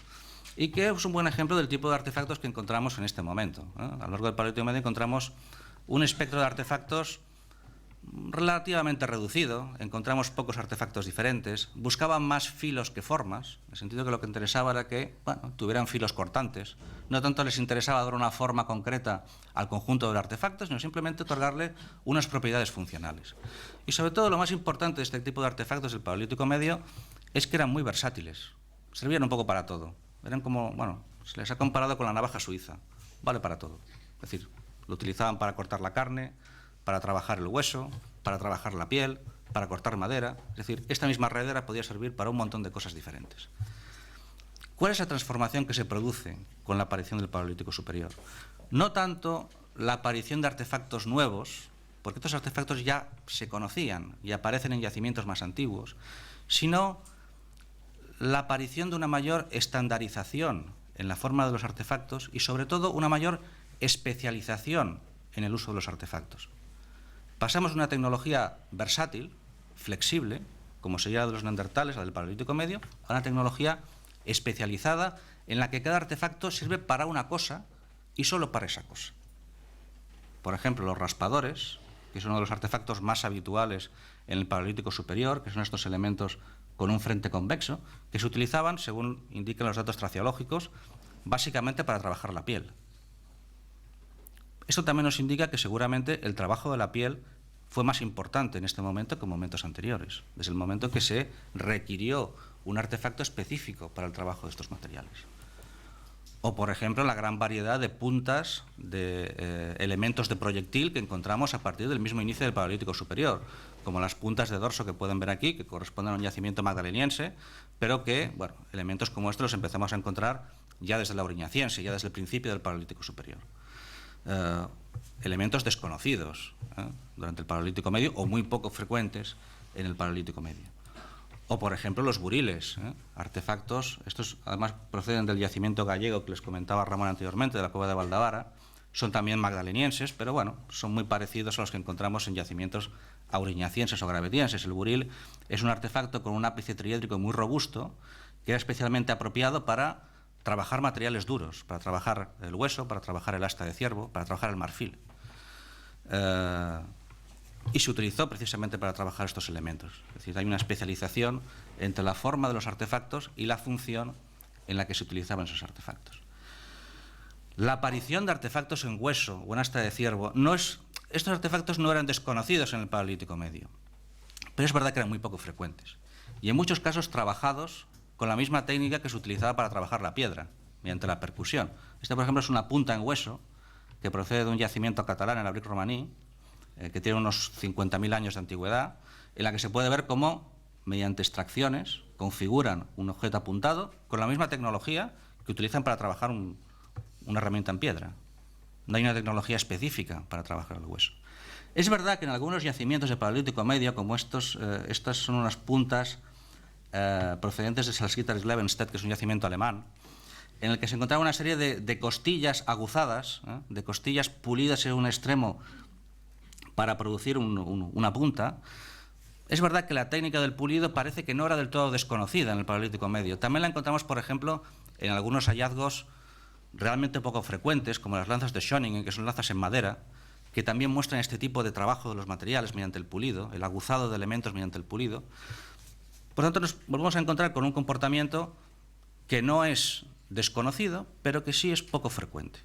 y que es un buen ejemplo del tipo de artefactos que encontramos en este momento. A lo largo del Paleolítico Medio encontramos un espectro de artefactos relativamente reducido, encontramos pocos artefactos diferentes, buscaban más filos que formas, en el sentido que lo que interesaba era que tuvieran filos cortantes. No tanto les interesaba dar una forma concreta al conjunto del artefacto, sino simplemente otorgarle unas propiedades funcionales. Y sobre todo lo más importante de este tipo de artefactos del Paleolítico Medio es que eran muy versátiles, servían un poco para todo. Eran como, se les ha comparado con la navaja suiza, vale para todo. Es decir, lo utilizaban para cortar la carne, para trabajar el hueso, para trabajar la piel, para cortar madera. Es decir, esta misma raedera podía servir para un montón de cosas diferentes. ¿Cuál es la transformación que se produce con la aparición del Paleolítico Superior? No tanto la aparición de artefactos nuevos, porque estos artefactos ya se conocían y aparecen en yacimientos más antiguos, sino la aparición de una mayor estandarización en la forma de los artefactos y, sobre todo, una mayor especialización en el uso de los artefactos. Pasamos de una tecnología versátil, flexible, como sería la de los neandertales, la del Paleolítico Medio, a una tecnología especializada en la que cada artefacto sirve para una cosa y solo para esa cosa. Por ejemplo, los raspadores, que es uno de los artefactos más habituales en el Paleolítico Superior, que son estos elementos con un frente convexo, que se utilizaban, según indican los datos traciológicos, básicamente para trabajar la piel. Esto también nos indica que seguramente el trabajo de la piel fue más importante en este momento que en momentos anteriores, desde el momento en que se requirió un artefacto específico para el trabajo de estos materiales. O, por ejemplo, la gran variedad de puntas de elementos de proyectil que encontramos a partir del mismo inicio del Paleolítico Superior, como las puntas de dorso que pueden ver aquí, que corresponden a un yacimiento magdaleniense, pero que, elementos como estos los empezamos a encontrar ya desde la Auriñaciense, ya desde el principio del Paleolítico Superior. Elementos desconocidos durante el Paleolítico Medio o muy poco frecuentes en el Paleolítico Medio. O, por ejemplo, los buriles, artefactos, estos además proceden del yacimiento gallego que les comentaba Ramón anteriormente, de la cueva de Valdavara, son también magdalenienses, pero son muy parecidos a los que encontramos en yacimientos auriñacienses o gravetienses. El buril es un artefacto con un ápice triédrico muy robusto, que era especialmente apropiado para trabajar materiales duros, para trabajar el hueso, para trabajar el asta de ciervo, para trabajar el marfil. Y se utilizó precisamente para trabajar estos elementos. Es decir, hay una especialización entre la forma de los artefactos y la función en la que se utilizaban esos artefactos. La aparición de artefactos en hueso o en asta de ciervo, estos artefactos no eran desconocidos en el Paleolítico Medio, pero es verdad que eran muy poco frecuentes y en muchos casos trabajados con la misma técnica que se utilizaba para trabajar la piedra, mediante la percusión. Esta, por ejemplo, es una punta en hueso que procede de un yacimiento catalán en la Bric Romaní, que tiene unos 50.000 años de antigüedad, en la que se puede ver cómo, mediante extracciones, configuran un objeto apuntado con la misma tecnología que utilizan para trabajar una herramienta en piedra. No hay una tecnología específica para trabajar el hueso. Es verdad que en algunos yacimientos del Paleolítico Medio, como estas son unas puntas procedentes de Salzgitter-Glevenstedt, que es un yacimiento alemán, en el que se encontraba una serie de costillas aguzadas, de costillas pulidas en un extremo para producir una punta. Es verdad que la técnica del pulido parece que no era del todo desconocida en el Paleolítico Medio. También la encontramos, por ejemplo, en algunos hallazgos realmente poco frecuentes, como las lanzas de Schöningen, que son lanzas en madera, que también muestran este tipo de trabajo de los materiales mediante el pulido, el aguzado de elementos mediante el pulido. Por lo tanto, nos volvemos a encontrar con un comportamiento que no es desconocido, pero que sí es poco frecuente,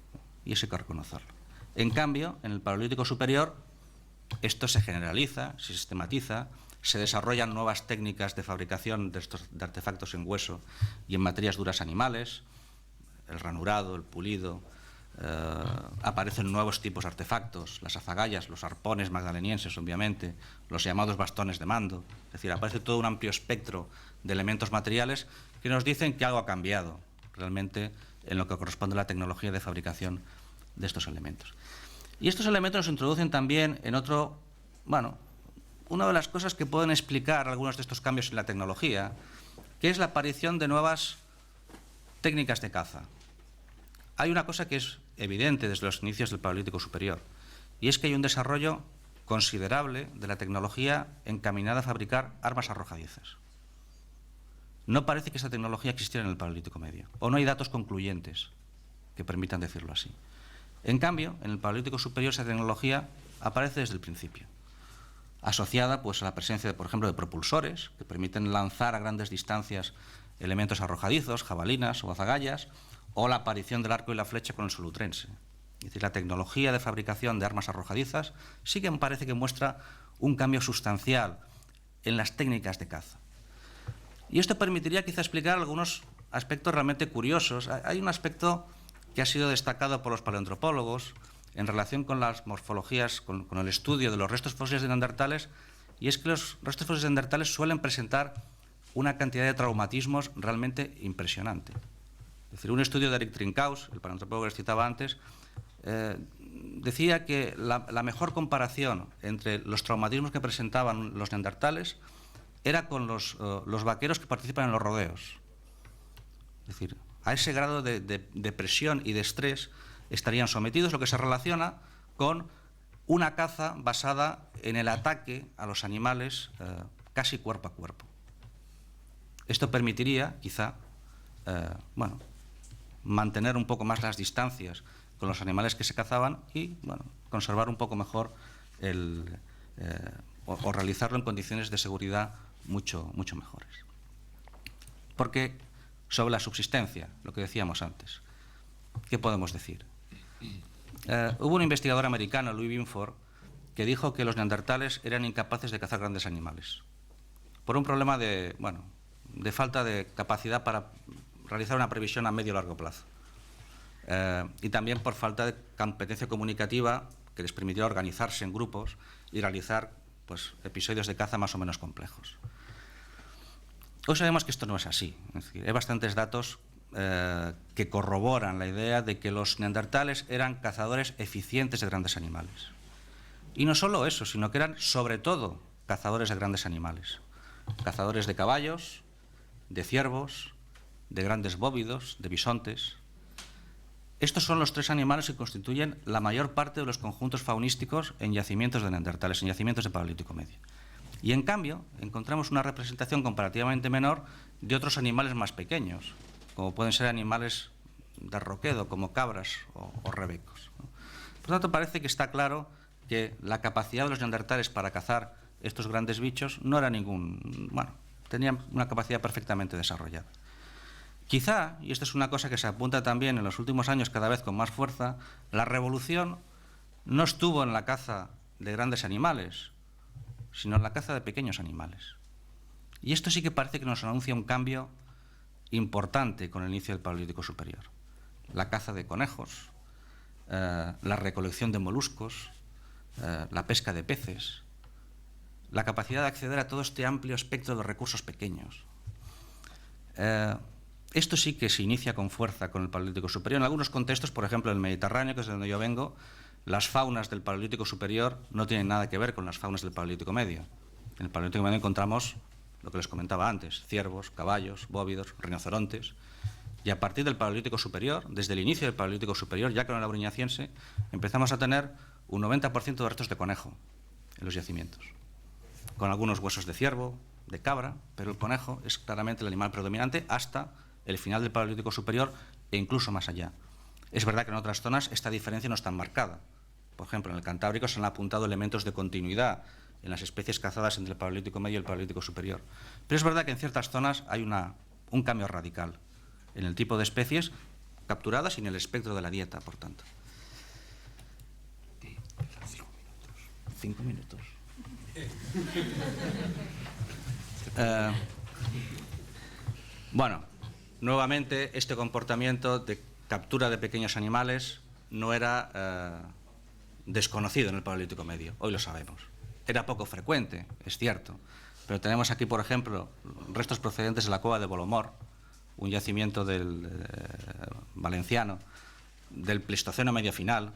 y eso hay que reconocerlo. En cambio, en el Paleolítico Superior, esto se generaliza, se sistematiza, se desarrollan nuevas técnicas de fabricación de artefactos en hueso y en materias duras animales, el ranurado, el pulido, aparecen nuevos tipos de artefactos, las azagallas, los arpones magdalenienses, obviamente, los llamados bastones de mando. Es decir, aparece todo un amplio espectro de elementos materiales que nos dicen que algo ha cambiado realmente en lo que corresponde a la tecnología de fabricación de estos elementos. Y estos elementos nos introducen también en una de las cosas que pueden explicar algunos de estos cambios en la tecnología, que es la aparición de nuevas técnicas de caza. hay una cosa que es evidente desde los inicios del Paleolítico Superior, y es que hay un desarrollo considerable de la tecnología encaminada a fabricar armas arrojadizas. No parece que esa tecnología existiera en el Paleolítico Medio, o no hay datos concluyentes que permitan decirlo así. En cambio, en el Paleolítico Superior esa tecnología aparece desde el principio, asociada pues, a la presencia, por ejemplo, de propulsores que permiten lanzar a grandes distancias elementos arrojadizos, jabalinas o azagallas, o la aparición del arco y la flecha con el solutrense. Es decir, la tecnología de fabricación de armas arrojadizas sí que me parece que muestra un cambio sustancial en las técnicas de caza. Y esto permitiría quizá explicar algunos aspectos realmente curiosos. Hay un aspecto que ha sido destacado por los paleoantropólogos en relación con las morfologías, con el estudio de los restos fósiles de neandertales, y es que los restos fósiles de neandertales suelen presentar una cantidad de traumatismos realmente impresionante. Es decir, un estudio de Eric Trinkaus, el paleoantropólogo que les citaba antes, decía que la mejor comparación entre los traumatismos que presentaban los neandertales era con los vaqueros que participan en los rodeos. Es decir, a ese grado de presión y de estrés estarían sometidos, lo que se relaciona con una caza basada en el ataque a los animales casi cuerpo a cuerpo. Esto permitiría, quizá, mantener un poco más las distancias con los animales que se cazaban y conservar un poco mejor o realizarlo en condiciones de seguridad mucho mejores. Porque sobre la subsistencia, lo que decíamos antes, ¿qué podemos decir? Hubo un investigador americano, Louis Binford, que dijo que los neandertales eran incapaces de cazar grandes animales por un problema de falta de capacidad para realizar una previsión a medio o largo plazo. Y también por falta de competencia comunicativa que les permitiera organizarse en grupos y realizar episodios de caza más o menos complejos. Hoy sabemos que esto no es así. Es decir, hay bastantes datos que corroboran la idea de que los neandertales eran cazadores eficientes de grandes animales. Y no solo eso, sino que eran sobre todo cazadores de grandes animales. Cazadores de caballos, de ciervos, de grandes bóvidos, de bisontes. Estos son los tres animales que constituyen la mayor parte de los conjuntos faunísticos en yacimientos de neandertales, en yacimientos de Paleolítico Medio. Y en cambio, encontramos una representación comparativamente menor de otros animales más pequeños, como pueden ser animales de roquedo, como cabras o rebecos. Por tanto, parece que está claro que la capacidad de los neandertales para cazar estos grandes bichos no era tenían una capacidad perfectamente desarrollada. Quizá, y esto es una cosa que se apunta también en los últimos años cada vez con más fuerza, la revolución no estuvo en la caza de grandes animales, sino en la caza de pequeños animales. Y esto sí que parece que nos anuncia un cambio importante con el inicio del Paleolítico Superior. La caza de conejos, la recolección de moluscos, la pesca de peces, la capacidad de acceder a todo este amplio espectro de recursos pequeños. Esto sí que se inicia con fuerza con el Paleolítico Superior. En algunos contextos, por ejemplo, en el Mediterráneo, que es de donde yo vengo, las faunas del Paleolítico Superior no tienen nada que ver con las faunas del Paleolítico Medio. En el Paleolítico Medio encontramos lo que les comentaba antes: ciervos, caballos, bóvidos, rinocerontes. Y a partir del Paleolítico Superior, desde el inicio del Paleolítico Superior, ya con el Auriñaciense, empezamos a tener un 90% de restos de conejo en los yacimientos, con algunos huesos de ciervo, de cabra, pero el conejo es claramente el animal predominante hasta el final del Paleolítico Superior e incluso más allá. Es verdad que en otras zonas esta diferencia no es tan marcada. Por ejemplo, en el Cantábrico se han apuntado elementos de continuidad en las especies cazadas entre el Paleolítico Medio y el Paleolítico Superior. Pero es verdad que en ciertas zonas hay un cambio radical en el tipo de especies capturadas y en el espectro de la dieta, por tanto. 5 minutos. Nuevamente, este comportamiento de captura de pequeños animales no era desconocido en el Paleolítico Medio. Hoy lo sabemos. Era poco frecuente, es cierto, pero tenemos aquí, por ejemplo, restos procedentes de la cueva de Bolomor, un yacimiento valenciano del Pleistoceno medio final,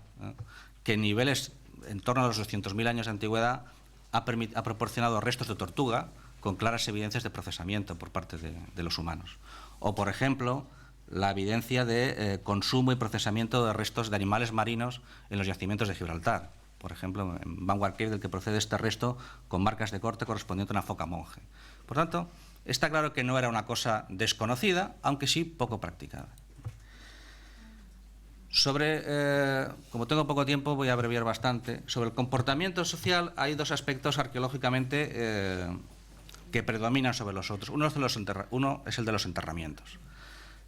que en niveles en torno a los 200.000 años de antigüedad ha proporcionado restos de tortuga con claras evidencias de procesamiento por parte de los humanos. O, por ejemplo, la evidencia de consumo y procesamiento de restos de animales marinos en los yacimientos de Gibraltar. Por ejemplo, en Vanguard Cave, del que procede este resto con marcas de corte correspondiente a una foca monje. Por tanto, está claro que no era una cosa desconocida, aunque sí poco practicada. Como tengo poco tiempo, voy a abreviar bastante. Sobre el comportamiento social hay dos aspectos arqueológicamente que predominan sobre los otros. Uno es el de los enterramientos.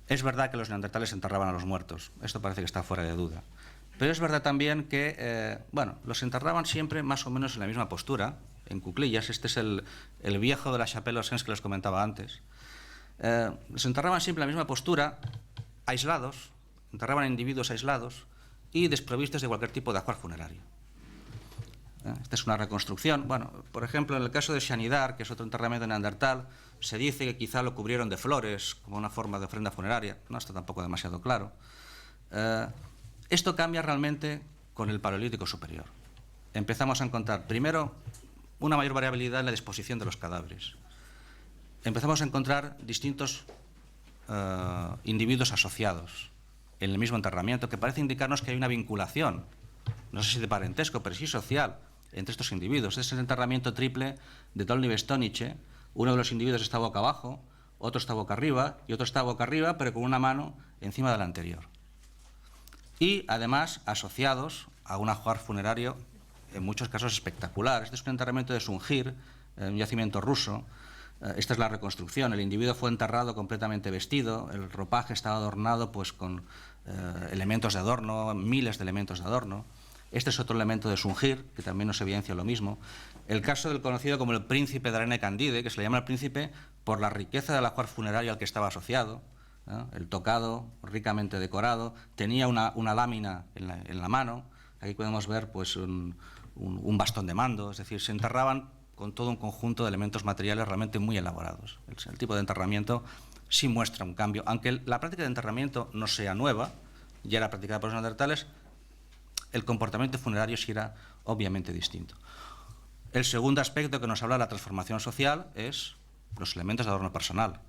Es verdad que los neandertales enterraban a los muertos, esto parece que está fuera de duda. Pero es verdad también que, los enterraban siempre más o menos en la misma postura, en cuclillas. Este es el viejo de la Chapelle aux Sens que les comentaba antes. Los enterraban siempre en la misma postura, aislados, enterraban a individuos aislados y desprovistos de cualquier tipo de ajuar funerario. Esta es una reconstrucción. Bueno, por ejemplo, en el caso de Xanidar, que es otro enterramiento neandertal, se dice que quizá lo cubrieron de flores como una forma de ofrenda funeraria. No está tampoco demasiado claro. Esto cambia realmente con el Paleolítico superior. Empezamos a encontrar, primero, una mayor variabilidad en la disposición de los cadáveres. Empezamos a encontrar distintos individuos asociados en el mismo enterramiento, que parece indicarnos que hay una vinculación, no sé si de parentesco, pero sí social, entre estos individuos. Este es el enterramiento triple de Dolny-Bestoniche. Uno de los individuos está boca abajo, otro está boca arriba y otro está boca arriba, pero con una mano encima de la anterior. Y además asociados a un ajuar funerario, en muchos casos espectacular. Este es un enterramiento de Sungir, un yacimiento ruso. Esta es la reconstrucción. El individuo fue enterrado completamente vestido, el ropaje estaba adornado pues, con elementos de adorno, miles de elementos de adorno. Este es otro elemento de Sungir, que también nos evidencia lo mismo. El caso del conocido como el príncipe de Arena Candide, que se le llama el príncipe por la riqueza del ajuar funerario al que estaba asociado. El tocado, ricamente decorado, tenía una lámina en la mano. Aquí podemos ver pues, un bastón de mando, es decir, se enterraban con todo un conjunto de elementos materiales realmente muy elaborados. El tipo de enterramiento sí muestra un cambio, aunque la práctica de enterramiento no sea nueva, ya era practicada por los neandertales, el comportamiento funerario sí era obviamente distinto. El segundo aspecto que nos habla de la transformación social es los elementos de adorno personal.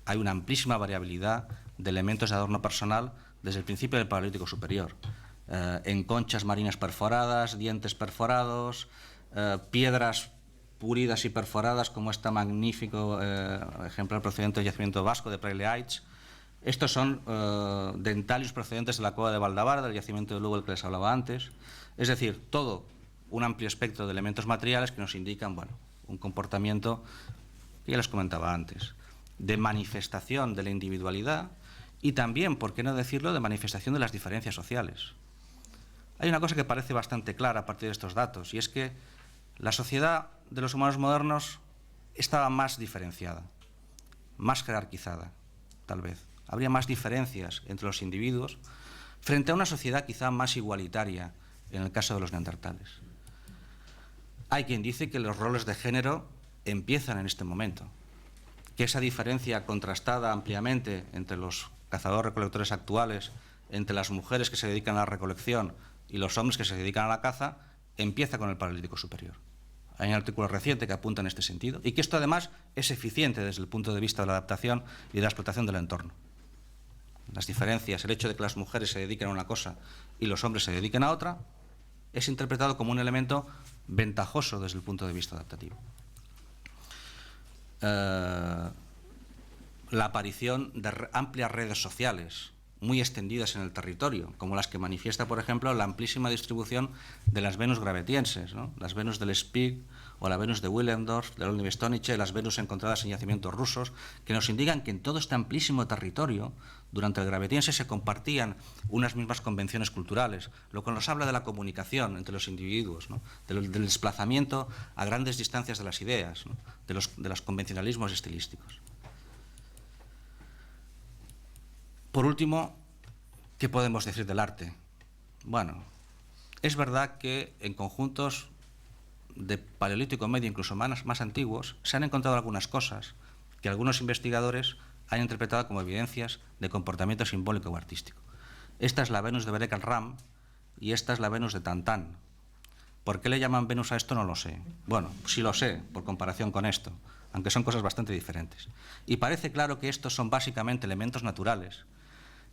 Hay una amplísima variabilidad de elementos de adorno personal desde el principio del Paleolítico superior. En conchas marinas perforadas, dientes perforados, piedras pulidas y perforadas, como este magnífico ejemplar procedente del yacimiento vasco de Preleaitz. Estos son dentalios procedentes de la cueva de Valdabar, del yacimiento de Lugo, del que les hablaba antes. Es decir, todo un amplio espectro de elementos materiales que nos indican un comportamiento que ya les comentaba antes, de manifestación de la individualidad y también, por qué no decirlo, de manifestación de las diferencias sociales. Hay una cosa que parece bastante clara a partir de estos datos, y es que la sociedad de los humanos modernos estaba más diferenciada, más jerarquizada, tal vez. Habría más diferencias entre los individuos frente a una sociedad quizá más igualitaria en el caso de los neandertales. Hay quien dice que los roles de género empiezan en este momento, que esa diferencia contrastada ampliamente entre los cazadores-recolectores actuales, entre las mujeres que se dedican a la recolección y los hombres que se dedican a la caza, empieza con el Paleolítico superior. Hay un artículo reciente que apunta en este sentido y que esto además es eficiente desde el punto de vista de la adaptación y de la explotación del entorno. Las diferencias, el hecho de que las mujeres se dediquen a una cosa y los hombres se dediquen a otra, es interpretado como un elemento ventajoso desde el punto de vista adaptativo. La aparición de amplias redes sociales muy extendidas en el territorio, como las que manifiesta, por ejemplo, la amplísima distribución de las Venus gravetienses, ¿no? Las Venus del Spig o la Venus de Willendorf, de Dolny-Bestoniche, las Venus encontradas en yacimientos rusos, que nos indican que en todo este amplísimo territorio, durante el gravetiense, se compartían unas mismas convenciones culturales, lo que nos habla de la comunicación entre los individuos, ¿no? del desplazamiento a grandes distancias de las ideas, ¿no? de los convencionalismos estilísticos. Por último, ¿qué podemos decir del arte? Bueno, es verdad que en conjuntos de Paleolítico medio, incluso más antiguos, se han encontrado algunas cosas que algunos investigadores han interpretado como evidencias de comportamiento simbólico o artístico. Esta es la Venus de Berek el-Ram y esta es la Venus de Tantán. ¿Por qué le llaman Venus a esto? No lo sé. Bueno, sí lo sé, por comparación con esto. aunque son cosas bastante diferentes. Y parece claro que estos son básicamente elementos naturales,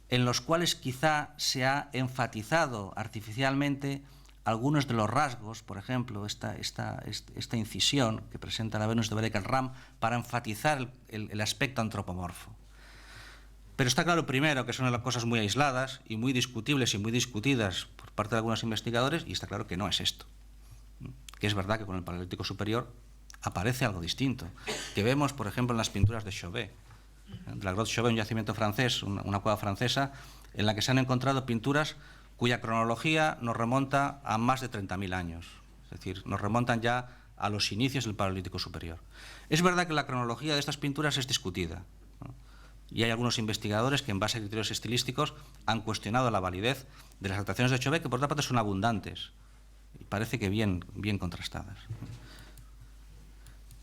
en los cuales quizá se ha enfatizado artificialmente algunos de los rasgos, por ejemplo, esta incisión que presenta la Venus de Berekhat-Ram para enfatizar el aspecto antropomorfo. Pero está claro, primero, que son cosas muy aisladas y muy discutibles y muy discutidas por parte de algunos investigadores, y está claro que no es esto. Que es verdad que con el Paleolítico Superior aparece algo distinto, que vemos, por ejemplo, en las pinturas de Chauvet, de la Grotte Chauvet, un yacimiento francés, una cueva francesa, en la que se han encontrado pinturas cuya cronología nos remonta a más de 30.000 años, es decir, nos remontan ya a los inicios del Paleolítico Superior. Es verdad que la cronología de estas pinturas es discutida, ¿no? Y hay algunos investigadores que, en base a criterios estilísticos, han cuestionado la validez de las dataciones de Chauvet, que por otra parte son abundantes, y parece que bien contrastadas.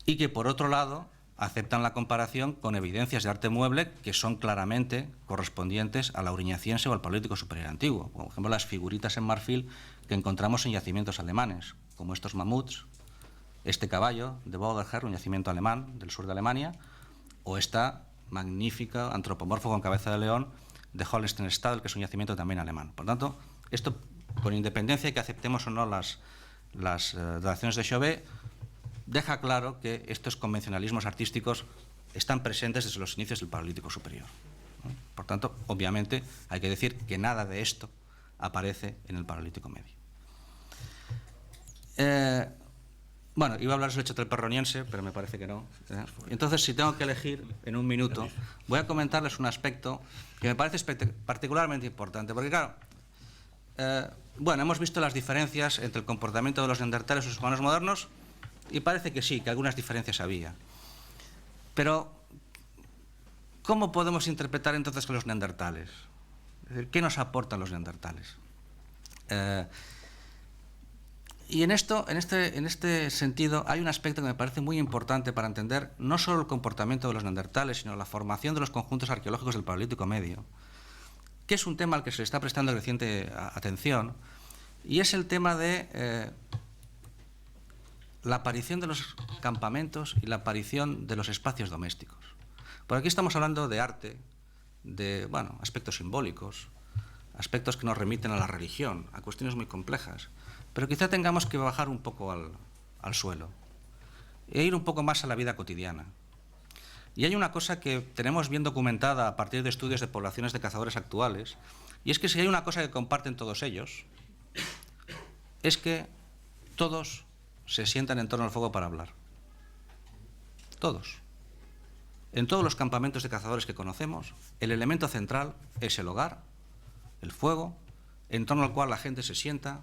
Y que, por otro lado, aceptan la comparación con evidencias de arte mueble que son claramente correspondientes al auriñaciense o al Paleolítico Superior antiguo. Por ejemplo, las figuritas en marfil que encontramos en yacimientos alemanes, como estos mamuts, este caballo de Bogerher, un yacimiento alemán del sur de Alemania, o esta magnífica antropomorfo con cabeza de león de Holstenstadel, que es un yacimiento también alemán. Por tanto, esto, con independencia de que aceptemos o no las dataciones de Chauvet, deja claro que estos convencionalismos artísticos están presentes desde los inicios del Paleolítico Superior, ¿no? Por tanto, obviamente, hay que decir que nada de esto aparece en el Paleolítico Medio. Bueno, iba a hablar sobre el Châtel Perroniense, pero me parece que no. Entonces, si tengo que elegir en un minuto, voy a comentarles un aspecto que me parece particularmente importante, porque claro, bueno, hemos visto las diferencias entre el comportamiento de los neandertales y los humanos modernos, y parece que sí, que algunas diferencias había. Pero, ¿cómo podemos interpretar entonces a los neandertales? Es decir, ¿qué nos aportan los neandertales? Y en este sentido hay un aspecto que me parece muy importante para entender no solo el comportamiento de los neandertales, sino la formación de los conjuntos arqueológicos del Paleolítico Medio, que es un tema al que se le está prestando creciente atención, y es el tema de la aparición de los campamentos y la aparición de los espacios domésticos. Por aquí estamos hablando de arte, de aspectos simbólicos, aspectos que nos remiten a la religión, a cuestiones muy complejas, pero quizá tengamos que bajar un poco al suelo e ir un poco más a la vida cotidiana. Y hay una cosa que tenemos bien documentada a partir de estudios de poblaciones de cazadores actuales, y es que si hay una cosa que comparten todos ellos, es que todos se sientan en torno al fuego para hablar. Todos. En todos los campamentos de cazadores que conocemos, el elemento central es el hogar, el fuego, en torno al cual la gente se sienta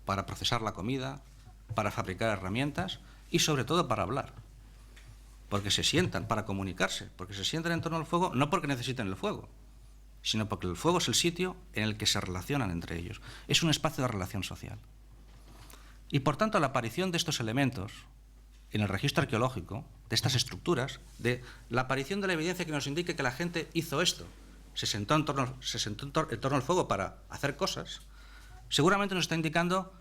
para procesar la comida, para fabricar herramientas y sobre todo para hablar. Porque se sientan para comunicarse, porque se sientan en torno al fuego, no porque necesiten el fuego, sino porque el fuego es el sitio en el que se relacionan entre ellos. Es un espacio de relación social. Y por tanto, la aparición de estos elementos en el registro arqueológico, de estas estructuras, de la aparición de la evidencia que nos indique que la gente hizo esto, se sentó en torno al fuego para hacer cosas, seguramente nos está indicando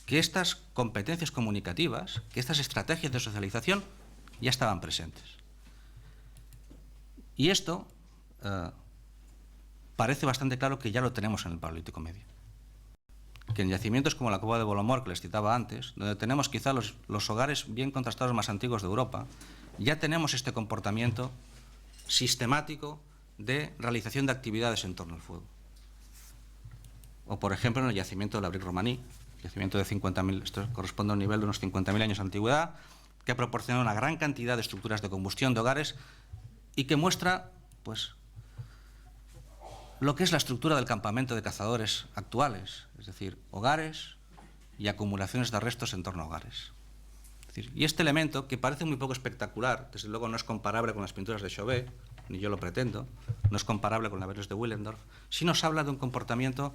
que estas competencias comunicativas, que estas estrategias de socialización ya estaban presentes. Y esto parece bastante claro que ya lo tenemos en el Paleolítico Medio. Que en yacimientos como la cueva de Bolomor, que les citaba antes, donde tenemos quizá los hogares bien contrastados más antiguos de Europa, ya tenemos este comportamiento sistemático de realización de actividades en torno al fuego. O, por ejemplo, en el yacimiento de la Brique Romaní, yacimiento de 50.000, esto corresponde a un nivel de unos 50.000 años de antigüedad, que ha proporcionado una gran cantidad de estructuras de combustión de hogares y que muestra, pues, lo que es la estructura del campamento de cazadores actuales, es decir, hogares y acumulaciones de restos en torno a hogares. Es decir, y este elemento, que parece muy poco espectacular, desde luego no es comparable con las pinturas de Chauvet, ni yo lo pretendo, no es comparable con la Venus de Willendorf, sí nos habla de un comportamiento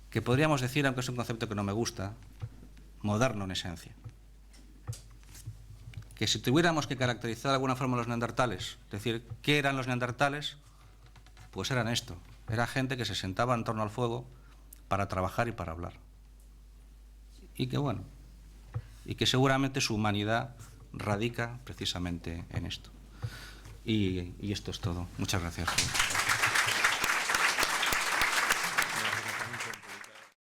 que podríamos decir, aunque es un concepto que no me gusta, moderno en esencia. Que si tuviéramos que caracterizar de alguna forma a los neandertales, es decir, ¿qué eran los neandertales? Pues eran esto, era gente que se sentaba en torno al fuego para trabajar y para hablar. Y que seguramente su humanidad radica precisamente en esto. Y esto es todo. Muchas gracias.